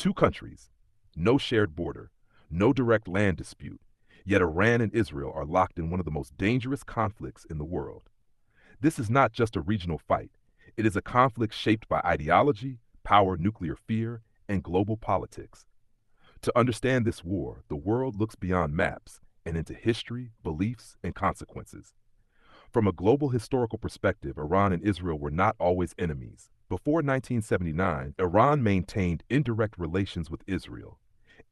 Two countries, no shared border, no direct land dispute, yet Iran and Israel are locked in one of the most dangerous conflicts in the world. This is not just a regional fight. It is a conflict shaped by ideology, power, nuclear fear, and global politics. To understand this war, the world looks beyond maps and into history, beliefs, and consequences. From a global historical perspective, Iran and Israel were not always enemies. Before 1979, Iran maintained indirect relations with Israel.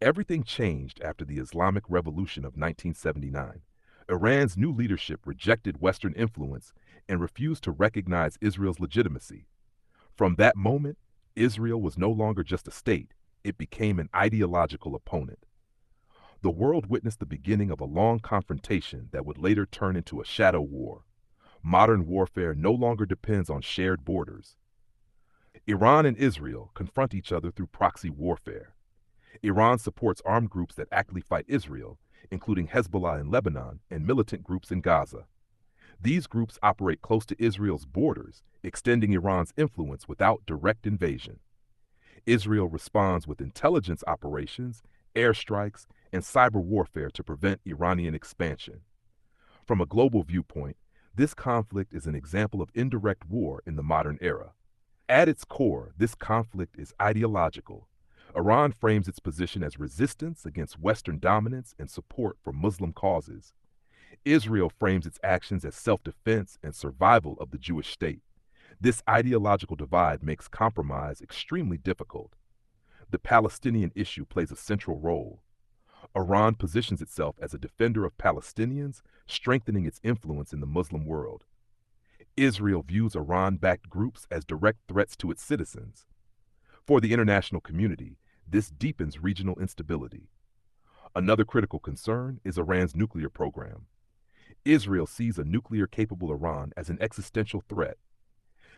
Everything changed after the Islamic Revolution of 1979. Iran's new leadership rejected Western influence and refused to recognize Israel's legitimacy. From that moment, Israel was no longer just a state, it became an ideological opponent. The world witnessed the beginning of a long confrontation that would later turn into a shadow war. Modern warfare no longer depends on shared borders. Iran and Israel confront each other through proxy warfare. Iran supports armed groups that actively fight Israel, including Hezbollah in Lebanon and militant groups in Gaza. These groups operate close to Israel's borders, extending Iran's influence without direct invasion. Israel responds with intelligence operations, airstrikes, and cyber warfare to prevent Iranian expansion. From a global viewpoint, this conflict is an example of indirect war in the modern era. At its core, this conflict is ideological. Iran frames its position as resistance against Western dominance and support for Muslim causes. Israel frames its actions as self-defense and survival of the Jewish state. This ideological divide makes compromise extremely difficult. The Palestinian issue plays a central role. Iran positions itself as a defender of Palestinians, strengthening its influence in the Muslim world. Israel views Iran-backed groups as direct threats to its citizens. For the international community, this deepens regional instability. Another critical concern is Iran's nuclear program. Israel sees a nuclear-capable Iran as an existential threat.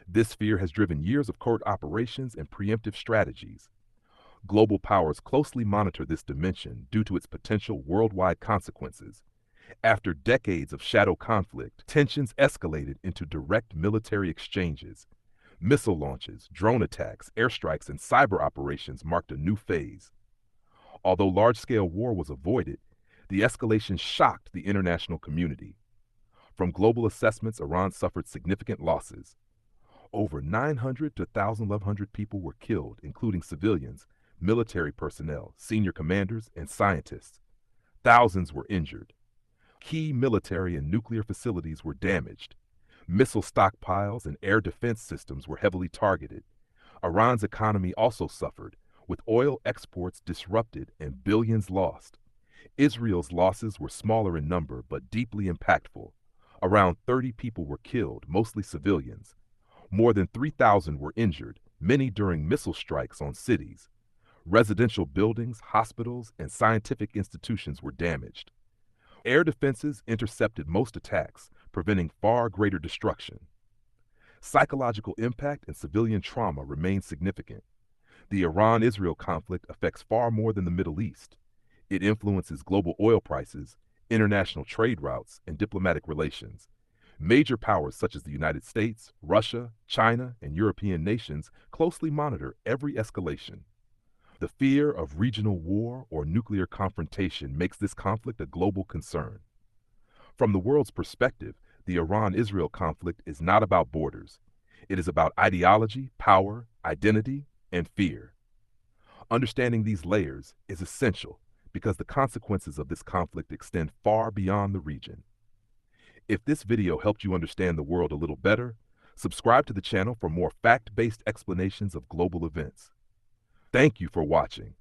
This fear has driven years of covert operations and preemptive strategies. Global powers closely monitor this dimension due to its potential worldwide consequences. After decades of shadow conflict, tensions escalated into direct military exchanges. Missile launches, drone attacks, airstrikes, and cyber operations marked a new phase. Although large-scale war was avoided, the escalation shocked the international community. From global assessments, Iran suffered significant losses. Over 900 to 1,100 people were killed, including civilians, military personnel, senior commanders, and scientists. Thousands were injured. Key military and nuclear facilities were damaged. Missile stockpiles and air defense systems were heavily targeted. Iran's economy also suffered, with oil exports disrupted and billions lost. Israel's losses were smaller in number but deeply impactful. Around 30 people were killed, mostly civilians. More than 3,000 were injured, many during missile strikes on cities. Residential buildings, hospitals, and scientific institutions were damaged. Air defenses intercepted most attacks, preventing far greater destruction. Psychological impact and civilian trauma remain significant. The Iran-Israel conflict affects far more than the Middle East. It influences global oil prices, international trade routes, and diplomatic relations. Major powers such as the United States, Russia, China, and European nations closely monitor every escalation. The fear of regional war or nuclear confrontation makes this conflict a global concern. From the world's perspective, the Iran-Israel conflict is not about borders. It is about ideology, power, identity, and fear. Understanding these layers is essential because the consequences of this conflict extend far beyond the region. If this video helped you understand the world a little better, subscribe to the channel for more fact-based explanations of global events. Thank you for watching.